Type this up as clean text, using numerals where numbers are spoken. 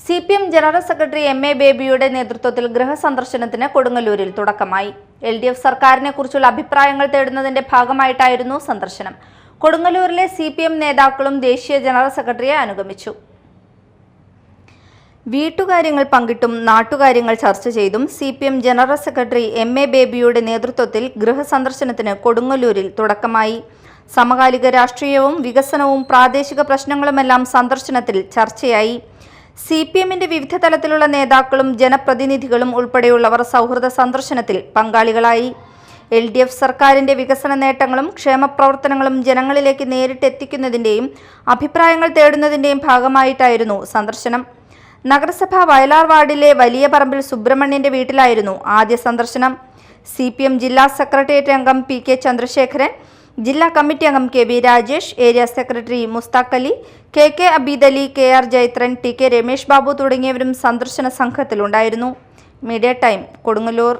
CPM general secretary MA ബേബിയുടെ നേതൃത്വത്തിൽ ഗൃഹസന്ദർശനത്തിന് കൊടുങ്ങല്ലൂരിൽ തുടക്കമായി. LDF സർക്കാരിനെ കുറിച്ചുള്ള അഭിപ്രായങ്ങൾ തേടുന്നതിന്റെ ഭാഗമായിട്ടായിരുന്നു സന്ദർശനം. കൊടുങ്ങല്ലൂരിലെ CPM നേതാക്കളും ദേശീയ ജനറൽ സെക്രട്ടറിയെ അനുഗമിച്ചു. വീട്ടുകാര്യങ്ങൾ പങ്കിട്ടും നാട്ടുകാര്യങ്ങൾ ചർച്ച ചെയ്തും CPM ജനറൽ സെക്രട്ടറി MA ബേബിയുടെ നേതൃത്വത്തിൽ ഗൃഹസന്ദർശനത്തിന് കൊടുങ്ങല്ലൂരിൽ തുടക്കമായി. സമകാലിക രാഷ്ട്രീയവും വികസനവും പ്രാദേശിക പ്രശ്നങ്ങളുമെല്ലാം സന്ദർശനത്തിൽ ചർച്ചയായി. CPMന്റെ വിവിധ തലത്തിലുള്ള നേതാക്കളും ജനപ്രതിനിധികളും ഉൾപ്പെടെയുള്ളവർ സൗഹൃദ സന്ദർശനത്തിൽ പങ്കാളികളായി. LDF സർക്കാരിന്റെ വികസന നേട്ടങ്ങളും ക്ഷേമപ്രവർത്തനങ്ങളും ജനങ്ങളിലേക്ക് നേരിട്ടെത്തിക്കുന്നതിന്റെയും അഭിപ്രായങ്ങൾ തേടുന്നതിന്റെയും ഭാഗമായിട്ടായിരുന്നു സന്ദർശനം. നഗരസഭ വയലാർ വാർഡിലെ വലിയ പറമ്പിൽ സുബ്രഹ്മണ്യന്റെ വീട്ടിലായിരുന്നു ആദ്യ സന്ദർശനം. CPM ജില്ലാ സെക്രട്ടേറിയറ്റ് അംഗം PK ചന്ദ്രശേഖരൻ, ജില്ലാ കമ്മിറ്റി അംഗം KB Rajesh, area secretary Mushtaq Ali, KK Abid Ali, KR Jayathran, TK Ramesh Babu തുടങ്ങിയവരും സന്ദർശന സംഘത്തിലുണ്ടായിരുന്നു. Media time, Kodungallur.